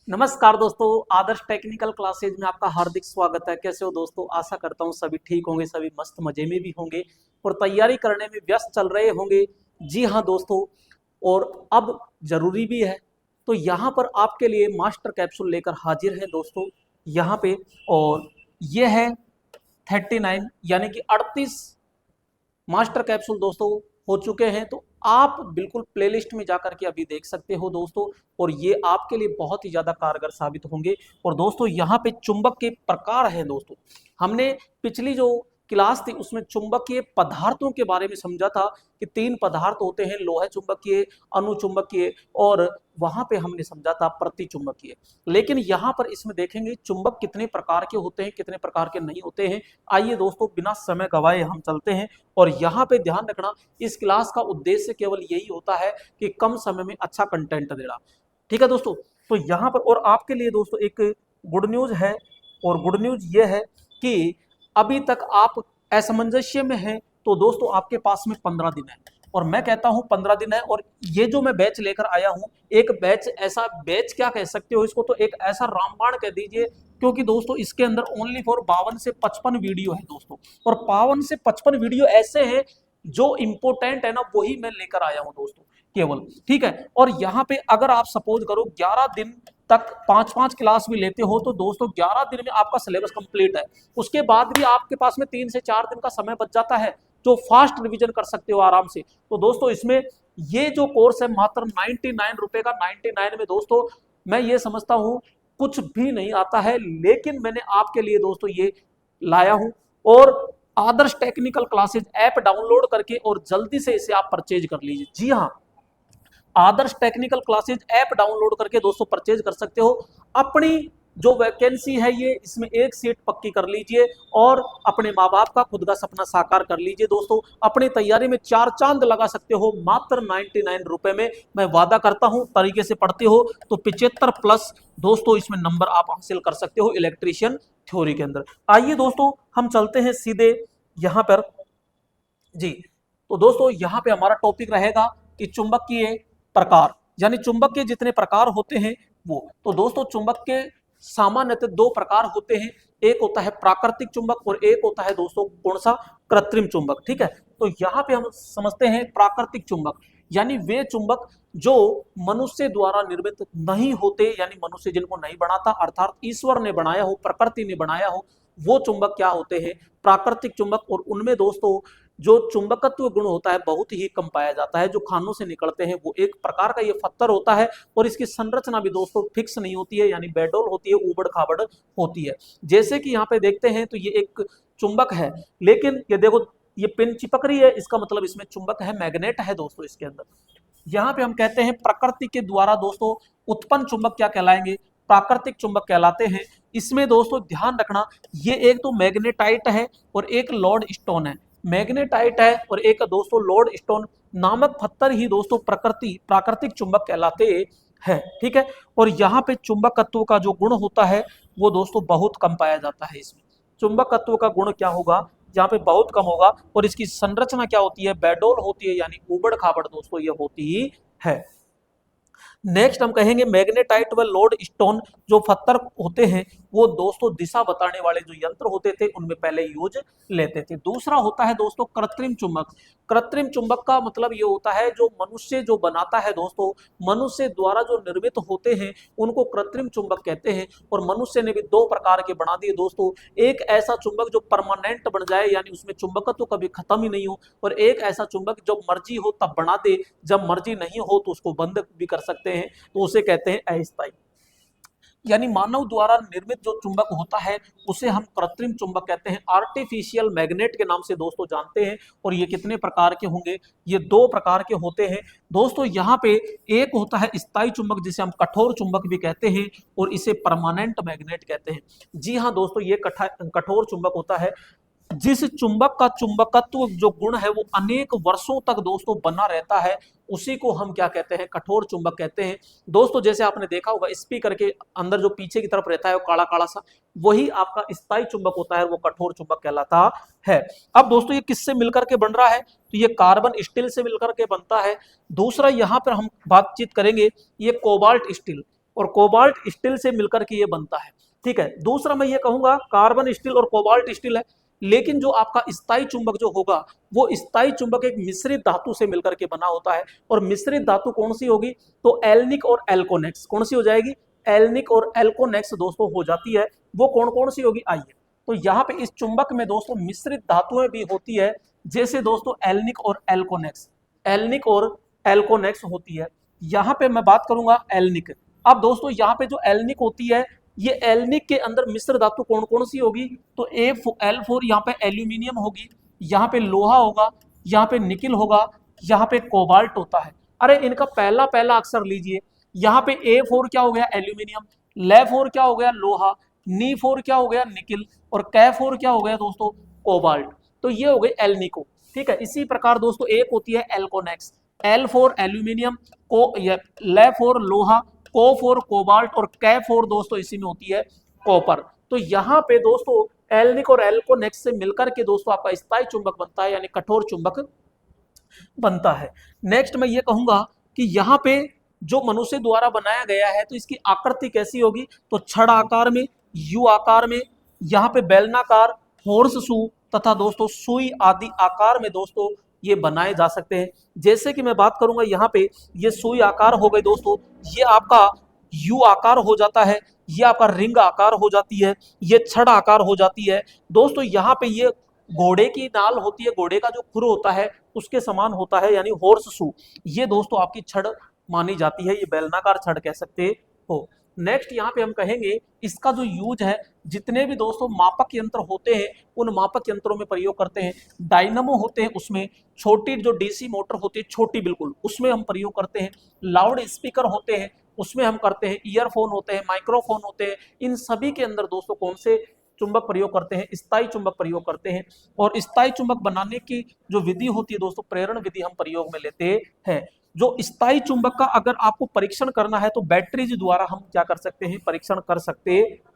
नमस्कार दोस्तों, आदर्श technical classes में आपका हार्दिक स्वागत है। कैसे हो दोस्तों? आशा करता हूँ सभी ठीक होंगे, सभी मस्त मजे में भी होंगे और तैयारी करने में व्यस्त चल रहे होंगे। जी हाँ दोस्तों, और अब जरूरी भी है तो यहाँ पर आपके लिए मास्टर कैप्सूल लेकर हाजिर है दोस्तों यहाँ पे। और ये है 39 यानी कि 38 मास्टर कैप्सूल दोस्तों हो चुके हैं। तो आप बिल्कुल प्लेलिस्ट में जाकर के अभी देख सकते हो दोस्तों, और ये आपके लिए बहुत ही ज़्यादा कारगर साबित होंगे। और दोस्तों यहाँ पे चुंबक के प्रकार हैं दोस्तों। हमने पिछली जो क्लास थी उसमें चुंबकीय पदार्थों के बारे में समझा था कि 3 पदार्थ होते हैं, लोह चुंबकीय, अनुचुंबकीय और वहां पे हमने समझा था प्रतिचुंबकीय। लेकिन यहाँ पर इसमें देखेंगे चुंबक कितने प्रकार के होते हैं, कितने प्रकार के नहीं होते हैं। आइए दोस्तों बिना समय गवाए हम चलते हैं। और यहाँ पे ध्यान रखना, इस क्लास का उद्देश्य केवल यही होता है कि कम समय में अच्छा कंटेंट देना। ठीक है दोस्तों? तो यहाँ पर और आपके लिए दोस्तों एक गुड न्यूज है, और गुड न्यूज ये है कि अभी तक आप असमंजस्य में हैं तो दोस्तों आपके पास में 15 दिन है। और मैं कहता हूं 15 दिन है, और ये जो मैं बैच लेकर आया हूं, एक बैच, ऐसा बैच क्या कह सकते हो इसको, तो एक ऐसा रामबाण कह दीजिए। क्योंकि दोस्तों इसके अंदर ओनली फॉर 52 से 55 वीडियो है दोस्तों, और 52 से 55 वीडियो ऐसे हैं जो इंपोर्टेंट है ना, वही मैं लेकर आया हूं दोस्तों केवल। ठीक है? और यहाँ पे अगर आप सपोज करो 11 दिन तक 5-5 क्लास भी लेते हो तो दोस्तों 11 दिन में आपका सिलेबस कंप्लीट है। उसके बाद भी आपके पास में 3 से 4 दिन का समय बच जाता है जो फास्ट रिवीजन कर सकते हो आराम से। तो दोस्तों इसमें ये जो कोर्स है मात्र 99 रुपए का, 99 में दोस्तों मैं ये समझता हूं कुछ भी नहीं आता है, लेकिन मैंने आपके लिए दोस्तों ये लाया हूं। और आदर्श टेक्निकल क्लासेज ऐप डाउनलोड करके और जल्दी से इसे आप परचेज कर लीजिए। जी हाँ, आदर्श टेक्निकल क्लासेज ऐप डाउनलोड करके दोस्तों परचेज कर सकते हो। अपनी जो वैकेंसी है ये, इसमें एक सीट पक्की कर लीजिए और अपने माँ बाप का खुद का सपना साकार कर लीजिए दोस्तों। अपनी तैयारी में 4 चांद लगा सकते हो मात्र 99 रुपए में। मैं वादा करता हूं तरीके से पढ़ते हो तो 75 प्लस दोस्तों इसमें नंबर आप हासिल कर सकते हो इलेक्ट्रीशियन थ्योरी के अंदर। आइए दोस्तों हम चलते हैं सीधे यहाँ पर। जी, तो दोस्तों यहाँ पे हमारा टॉपिक रहेगा कि चुंबकीय प्रकार, यानी चुंबक के जितने प्रकार होते हैं वो। तो दोस्तों चुंबक के सामान्यतः 2 प्रकार होते हैं, एक होता है प्राकृतिक चुंबक और एक होता है दोस्तों कौन सा, कृत्रिम चुंबक। ठीक है? तो यहाँ पे हम समझते हैं प्राकृतिक चुंबक, यानी वे चुंबक जो मनुष्य द्वारा निर्मित नहीं होते, यानी मनुष्य जिनको नहीं बनाता, अर्थात ईश्वर ने बनाया हो, प्रकृति ने बनाया हो, वो चुंबक क्या होते हैं, प्राकृतिक चुंबक। और उनमें दोस्तों जो चुंबकत्व गुण होता है बहुत ही कम पाया जाता है। जो खानों से निकलते हैं वो एक प्रकार का ये पत्थर होता है, और इसकी संरचना भी दोस्तों फिक्स नहीं होती है, यानी बेडोल होती है, उबड़ खाबड़ होती है। जैसे कि यहाँ पे देखते हैं तो ये एक चुंबक है, लेकिन ये देखो ये पिन चिपक रही है, इसका मतलब इसमें चुंबक है, मैग्नेट है दोस्तों इसके अंदर। यहाँ पे हम कहते हैं प्रकृति के द्वारा दोस्तों उत्पन्न चुंबक क्या कहलाएंगे, प्राकृतिक चुंबक कहलाते हैं। इसमें दोस्तों ध्यान रखना, ये एक तो मैग्नेटाइट है और एक लॉर्ड स्टोन है। मैग्नेटाइट है और एक दोस्तों लॉर्ड स्टोन नामक पत्थर ही दोस्तों प्राकृतिक चुंबक कहलाते हैं। ठीक है? और यहाँ पे चुंबकत्व का जो गुण होता है वो दोस्तों बहुत कम पाया जाता है। इसमें चुंबकत्व का गुण क्या होगा, यहाँ पे बहुत कम होगा। और इसकी संरचना क्या होती है, बेडोल होती है, यानी उबड़ खाबड़ दोस्तों ये होती ही है। नेक्स्ट हम कहेंगे मैग्नेटाइट व लोड स्टोन, जो पत्थर होते हैं वो दोस्तों दिशा बताने वाले जो यंत्र होते थे उनमें पहले यूज लेते थे। दूसरा होता है दोस्तों कृत्रिम चुंबक। कृत्रिम चुंबक का मतलब ये होता है जो मनुष्य जो बनाता है दोस्तों, मनुष्य द्वारा जो निर्मित होते हैं उनको कृत्रिम चुंबक कहते हैं। और मनुष्य ने भी 2 प्रकार के बना दिए दोस्तों, एक ऐसा चुंबक जो परमानेंट बन जाए, यानी उसमें चुंबकत्व तो कभी खत्म ही नहीं हो, और एक ऐसा चुंबक जब मर्जी हो तब बना दे, जब मर्जी नहीं हो तो उसको बंद भी कर सकते हैं, तो उसे कहते हैं अस्थायी। यानी मानव द्वारा निर्मित जो चुंबक होता है उसे हम कृत्रिम चुंबक कहते हैं, आर्टिफिशियल मैग्नेट के नाम से दोस्तों जानते हैं। और ये कितने प्रकार के होंगे, ये 2 प्रकार के होते हैं दोस्तों। यहाँ पे एक होता है स्थायी चुंबक जिसे हम कठोर चुंबक भी कहते हैं, और इसे परमानेंट मैग्नेट कहते हैं। जी हाँ दोस्तों, ये कठोर चुंबक होता है जिस चुंबक का चुंबकत्व जो गुण है वो अनेक वर्षों तक दोस्तों बना रहता है, उसी को हम क्या कहते हैं, कठोर चुंबक कहते हैं दोस्तों। जैसे आपने देखा होगा स्पीकर के अंदर जो पीछे की तरफ रहता है वो काला काला सा, वही आपका स्थायी चुंबक होता है, वो कठोर चुंबक कहलाता है। अब दोस्तों ये किससे मिलकर के बन रहा है, तो ये कार्बन स्टील से मिलकर के बनता है। दूसरा यहाँ पर हम बातचीत करेंगे ये कोबाल्ट स्टील, और कोबाल्ट स्टील से मिलकर के ये बनता है। ठीक है, दूसरा मैं ये कहूंगा कार्बन स्टील और कोबाल्ट स्टील है, लेकिन जो आपका स्थायी चुंबक जो होगा वो स्थायी चुंबक एक मिश्रित धातु से मिलकर के बना होता है। और मिश्रित धातु कौन सी होगी, तो एल्निक और एल्कोनेक्स। कौन सी हो जाएगी, एल्निक और एल्कोनेक्स दोस्तों हो जाती है। वो कौन कौन सी होगी, आइए। तो यहाँ पे इस चुंबक में दोस्तों मिश्रित धातुएं भी होती है, जैसे दोस्तों एल्निक और एल्कोनेक्स, एल्निक और एल्कोनेक्स होती है। यहाँ पे मैं बात करूंगा एल्निक। अब दोस्तों यहाँ पे जो एल्निक होती है, ये एल्निक के अंदर मिश्र धातु कौन कौन सी होगी, तो L4 यहाँ पे एल्यूमिनियम होगी, यहाँ पे लोहा होगा, यहाँ पे निकिल होगा, यहाँ पे कोबाल्ट होता है। अरे इनका पहला पहला अक्षर लीजिए, यहाँ पे A4 क्या हो गया, एल्यूमिनियम, Le4 क्या हो गया, लोहा, Ni4 क्या हो गया, निकिल, और K4 क्या हो गया दोस्तों, कोबाल्ट। तो ये हो गई एल्निको। ठीक है, इसी प्रकार दोस्तों एक होती है एल्कोनेक्स, L4 एल्यूमिनियम, Le4 लोहा, Co4 कोबाल्ट, और K4 दोस्तों इसी में होती है कॉपर। तो यहाँ पे दोस्तों एल्निक और एल्कोनेक्स से मिलकर के दोस्तों आपका स्थायी चुंबक बनता है, यानी कठोर चुंबक बनता है। नेक्स्ट मैं ये कहूंगा कि यहाँ पे जो मनुष्य द्वारा बनाया गया है, तो इसकी आकृति कैसी होगी, तो छड़ आकार में, यू आकार में, यहाँ पे बेलनाकार, हॉर्स शू तथा दोस्तों सुई आदि आकार में दोस्तों ये बनाए जा सकते हैं। जैसे कि मैं बात करूंगा यहाँ पे ये सुई आकार हो गए दोस्तों, ये आपका यू आकार हो जाता है, ये आपका रिंग आकार हो जाती है, ये छड़ आकार हो जाती है दोस्तों। यहाँ पे ये घोड़े की नाल होती है, घोड़े का जो खुर होता है उसके समान होता है, यानी हॉर्स शू, ये दोस्तों आपकी छड़ मानी जाती है, ये बेलनाकार छड़ कह सकते हो। नेक्स्ट यहाँ पे हम कहेंगे इसका जो यूज है, जितने भी दोस्तों मापक यंत्र होते हैं उन मापक यंत्रों में प्रयोग करते हैं। डायनामो होते हैं उसमें, छोटी जो डीसी मोटर होती है छोटी बिल्कुल, उसमें हम प्रयोग करते हैं। लाउड स्पीकर होते हैं उसमें हम करते हैं, ईयरफोन होते हैं, माइक्रोफोन होते हैं, इन सभी के अंदर दोस्तों कौन से चुंबक प्रयोग करते हैं, स्थायी चुंबक प्रयोग करते हैं। और स्थायी चुंबक बनाने की जो विधि होती है दोस्तों, प्रेरण विधि हम प्रयोग में लेते हैं। जो स्थायी चुंबक का अगर आपको परीक्षण करना है तो बैटरीज द्वारा हम क्या कर सकते हैं, परीक्षण कर सकते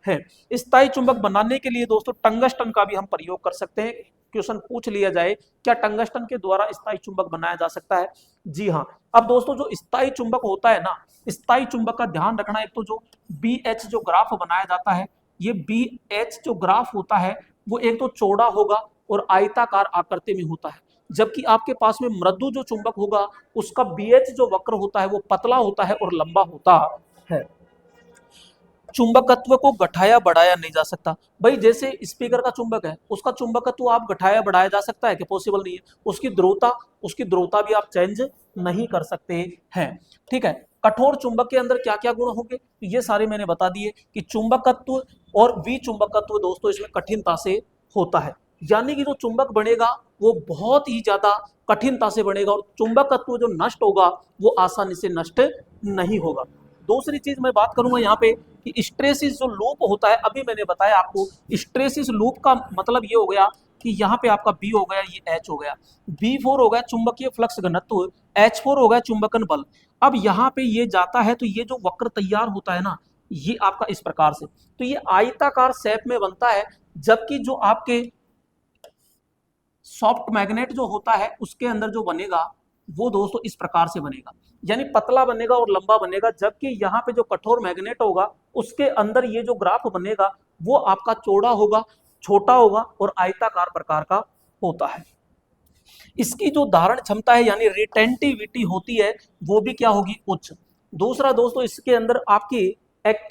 हैं। स्थायी चुंबक बनाने के लिए दोस्तों टंगस्टन का भी हम प्रयोग कर सकते हैं। क्वेश्चन पूछ लिया जाए क्या टंगस्टन के द्वारा स्थायी चुंबक बनाया जा सकता है, जी हाँ। अब दोस्तों जो स्थायी चुंबक होता है ना, स्थायी चुंबक का ध्यान रखना, एक तो जो BH जो ग्राफ बनाया जाता है, ये BH जो ग्राफ होता है वो एक तो चौड़ा होगा और आयताकार आकृति में होता है, जबकि आपके पास में मृदु जो चुंबक होगा उसका BH जो वक्र होता है वो पतला होता है और लंबा होता है। चुंबकत्व को घटाया बढ़ाया नहीं जा सकता। भाई जैसे स्पीकर का चुंबक है, उसका चुंबकत्व आप घटाया बढ़ाया जा सकता है कि पॉसिबल नहीं है। उसकी ध्रुवता भी आप चेंज नहीं कर सकते हैं। ठीक है, कठोर चुंबक के अंदर क्या क्या गुण होंगे, ये सारे मैंने बता दिए कि चुंबकत्व और विचुंबकत्व दोस्तों इसमें कठिनता से होता है, यानी कि जो चुंबक बनेगा वो बहुत ही ज्यादा कठिनता से बनेगा, और चुंबकत्व जो नष्ट होगा वो आसानी से नष्ट नहीं होगा। दूसरी चीज मैं बात करूंगा यहाँ पे कि हिस्टैरिसीस जो लूप होता है, अभी मैंने बताया आपको हिस्टैरिसीस लूप का मतलब ये हो गया कि यहाँ पे आपका B हो गया, ये H हो गया, B4 हो गया चुंबकीय फ्लक्स घनत्व, H4 हो गया चुंबकन बल। अब यहाँ पे ये जाता है तो ये जो वक्र तैयार होता है ना, ये आपका इस प्रकार से, तो ये आयताकार शेप में बनता है, जबकि जो आपके सॉफ्ट मैग्नेट जो होता है उसके अंदर जो बनेगा वो दोस्तों इस प्रकार से बनेगा, यानी पतला बनेगा और लंबा बनेगा, जबकि यहाँ पे जो कठोर मैग्नेट होगा उसके अंदर ये जो ग्राफ बनेगा वो आपका चौड़ा होगा, छोटा होगा और आयताकार प्रकार का होता है। इसकी जो धारण क्षमता है यानी रिटेंटिविटी होती है वो भी क्या होगी, उच्च। दूसरा दोस्तों इसके अंदर आपकी एक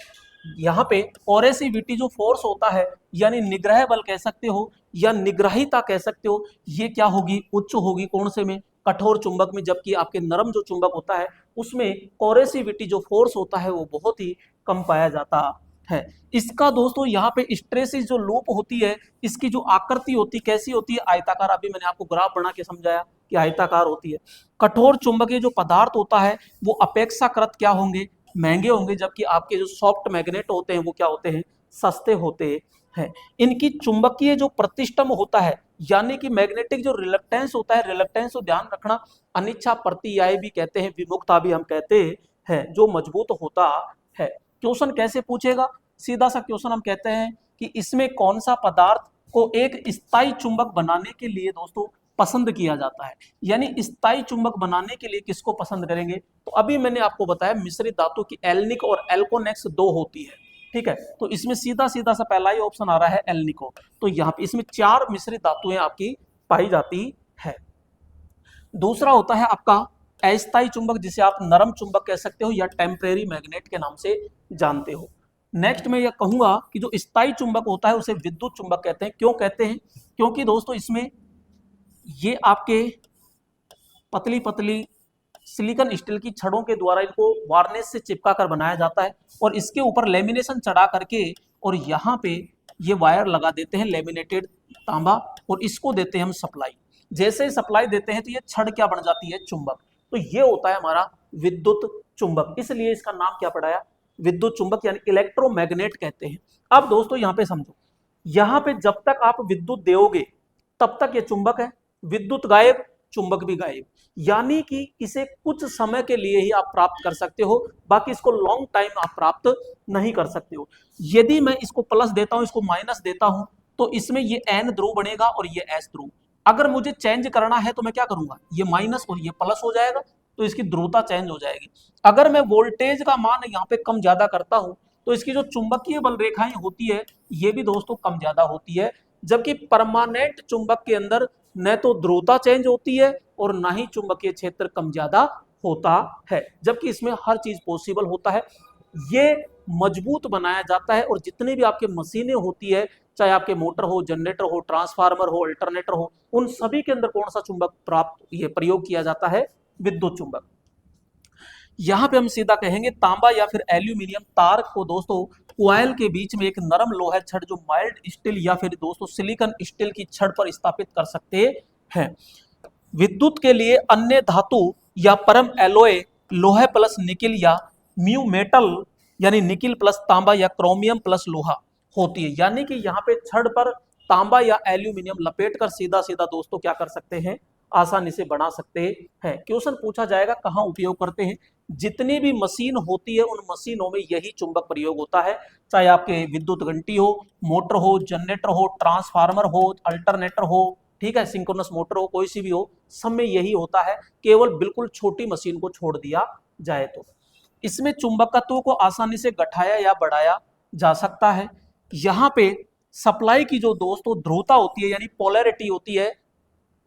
यहाँ पे कोरेसिविटी जो फोर्स होता है यानी निग्रह बल कह सकते हो या निग्रहिता कह सकते हो, ये क्या होगी, उच्च होगी। कौन से में, कठोर चुंबक में, जबकि आपके नरम जो चुंबक होता है उसमें कोरेसिविटी जो फोर्स होता है वो बहुत ही कम पाया जाता है। इसका दोस्तों यहाँ पे हिस्टैरिसीस जो लूप होती है इसकी जो आकृति होती है कैसी होती है, आयताकार। अभी मैंने आपको ग्राफ बना के समझाया कि आयताकार होती है। कठोर चुंबकीय जो पदार्थ होता है वो अपेक्षाकृत क्या होंगे, महंगे होंगे, जबकि आपके जो सॉफ्ट मैग्नेट होते हैं वो क्या होते हैं, सस्ते होते हैं। इनकी चुंबकीय जो प्रतिष्ठम होता है यानी कि मैग्नेटिक जो रिलक्टेंस होता है, रिलक्टेंस को ध्यान रखना, अनिच्छा प्रत्याय भी कहते हैं, विमुक्ता भी हम कहते हैं, जो मजबूत होता है। क्वेश्चन कैसे पूछेगा, सीधा सा क्वेश्चन हम कहते हैं कि इसमें कौन सा पदार्थ को एक स्थायी चुंबक बनाने के लिए दोस्तों पसंद किया जाता है। यानी स्थायी चुंबक बनाने के लिए किसको पसंद करेंगे? तो अभी मैंने आपको बताया मिश्रित धातु की एल्निक और एल्कोनेक्स 2 होती है, ठीक है। तो इसमें सीधा सीधा सा पहला ही ऑप्शन आ रहा है एल्निको। तो यहाँ पे इसमें 4 मिश्रित धातुएं आपकी पाई जाती है। दूसरा होता है आपका अस्थायी चुंबक, जिसे आप नरम चुंबक कह सकते हो या टेम्परेरी मैग्नेट के नाम से जानते हो। नेक्स्ट मैं यह कहूंगा कि जो स्थायी चुंबक होता है उसे विद्युत चुंबक कहते हैं। क्यों कहते हैं? क्योंकि दोस्तों इसमें ये आपके पतली पतली सिलिकॉन स्टील की छड़ों के द्वारा इनको वार्निश से चिपका कर बनाया जाता है और इसके ऊपर लेमिनेशन चढ़ा करके और यहाँ पे ये वायर लगा देते हैं लेमिनेटेड तांबा, और इसको देते हैं हम सप्लाई। जैसे ही सप्लाई देते हैं तो ये छड़ क्या बन जाती है? चुंबक। तो ये होता है हमारा विद्युत चुंबक, इसलिए इसका नाम क्या पढ़ाया? विद्युत चुंबक, यानी इलेक्ट्रोमैग्नेट कहते हैं। अब दोस्तों यहाँ पे समझो, यहाँ पे जब तक आप विद्युत दोगे तब तक ये चुंबक है, विद्युत गायब, चुंबक भी गायब। यानी कि इसे कुछ समय के लिए ही आप प्राप्त कर सकते हो, बाकी इसको लॉन्ग टाइम आप प्राप्त नहीं कर सकते हो। यदि मैं इसको प्लस देता हूं, इसको माइनस देता हूं, तो इसमें ये एन ध्रुव बनेगा और ये एस ध्रुव। अगर मुझे चेंज करना है तो मैं क्या करूंगा? ये माइनस और ये प्लस हो जाएगा, तो इसकी ध्रुवता चेंज हो जाएगी। अगर मैं वोल्टेज का मान यहाँ पे कम ज्यादा करता हूं तो इसकी जो चुंबकीय बल रेखाएं होती है ये भी दोस्तों कम ज्यादा होती है। जबकि परमानेंट चुंबक के अंदर न तो ध्रुवता चेंज होती है और ना ही चुंबकीय क्षेत्र कम ज्यादा होता है, जबकि इसमें हर चीज पॉसिबल होता है। ये मजबूत बनाया जाता है और जितनी भी आपके मशीनें होती है, चाहे आपके मोटर हो, जनरेटर हो, ट्रांसफार्मर हो, अल्टरनेटर हो, उन सभी के अंदर कौन सा चुंबक प्राप्त ये प्रयोग किया जाता है? विद्युत चुंबक। यहां पे हम सीधा कहेंगे तांबा या फिर एल्यूमिनियम तार को दोस्तों कॉइल के बीच में एक नरम लोहा छड़ जो माइल्ड स्टील या फिर दोस्तों सिलिकॉन स्टील की छड़ पर स्थापित कर सकते हैं। विद्युत के लिए अन्य धातु या परम एलोय लोहे प्लस निकिल या म्यू मेटल यानी निकिल प्लस तांबा या क्रोमियम प्लस लोहा होती है। यानी कि यहाँ पे छड़ पर तांबा या एल्यूमिनियम लपेट कर सीधा सीधा दोस्तों क्या कर सकते हैं? आसानी से बना सकते हैं। क्वेश्चन पूछा जाएगा कहाँ उपयोग करते हैं? जितनी भी मशीन होती है उन मशीनों में यही चुंबक प्रयोग होता है, चाहे आपके विद्युत घंटी हो, मोटर हो, जनरेटर हो, ट्रांसफार्मर हो, अल्टरनेटर हो, ठीक है, सिंक्रोनस मोटर हो, कोई सी भी हो, सब में यही होता है। केवल बिल्कुल छोटी मशीन को छोड़ दिया जाए तो इसमें चुंबकत्व को आसानी से घटाया या बढ़ाया जा सकता है। यहाँ पे सप्लाई की जो दोस्तों ध्रुवता होती है यानी पोलैरिटी होती है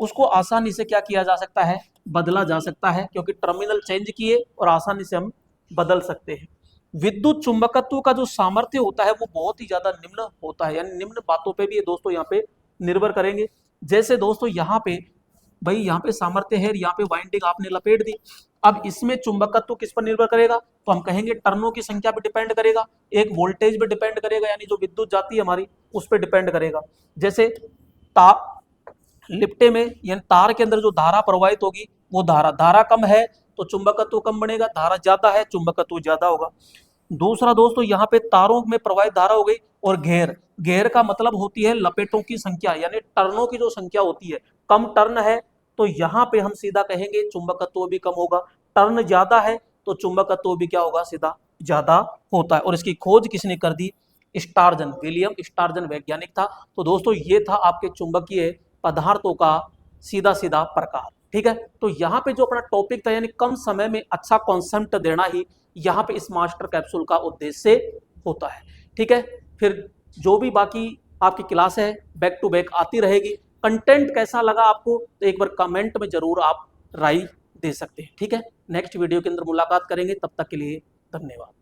उसको आसानी से क्या किया जा सकता है? बदला जा सकता है, क्योंकि टर्मिनल चेंज किए और आसानी से हम बदल सकते हैं। विद्युत चुंबकत्व का जो सामर्थ्य होता है वो बहुत ही ज्यादा निम्न होता है, यानी निम्न बातों पे भी ये दोस्तों यहाँ पे निर्भर करेंगे। जैसे दोस्तों यहाँ पे भाई यहाँ पे सामर्थ्य है, यहाँ पे वाइंडिंग आपने लपेट दी। अब इसमें चुंबकत्व किस पर निर्भर करेगा? तो हम कहेंगे टर्नों की संख्या पे डिपेंड करेगा, एक वोल्टेज पे डिपेंड करेगा, यानी जो विद्युत जाती है हमारी उस पर डिपेंड करेगा। जैसे लिपटे में यानी तार के अंदर जो धारा प्रवाहित होगी वो धारा कम है तो चुंबकत्व कम बनेगा, धारा ज्यादा है चुंबकत्व ज्यादा होगा। दूसरा दोस्तों यहाँ पे तारों में प्रवाहित धारा हो गई, और घेर का मतलब होती है लपेटों की संख्या, यानी टर्नों की जो संख्या होती है। कम टर्न है तो यहाँ पे हम सीधा कहेंगे चुंबकत्व भी कम होगा, टर्न ज्यादा है तो चुंबकत्व भी क्या होगा? सीधा ज्यादा होता है। और इसकी खोज किसने कर दी? स्टार्जन, विलियम स्टार्जन वैज्ञानिक था। तो दोस्तों ये था आपके चुंबकीय पदार्थों का सीधा सीधा प्रकार, ठीक है। तो यहाँ पे जो अपना टॉपिक था यानी कम समय में अच्छा कॉन्सेप्ट देना ही यहाँ पे इस मास्टर कैप्सूल का उद्देश्य होता है, ठीक है। फिर जो भी बाकी आपकी क्लास है बैक टू बैक आती रहेगी। कंटेंट कैसा लगा आपको तो एक बार कमेंट में जरूर आप राय दे सकते हैं, ठीक है। नेक्स्ट वीडियो के अंदर मुलाकात करेंगे, तब तक के लिए धन्यवाद।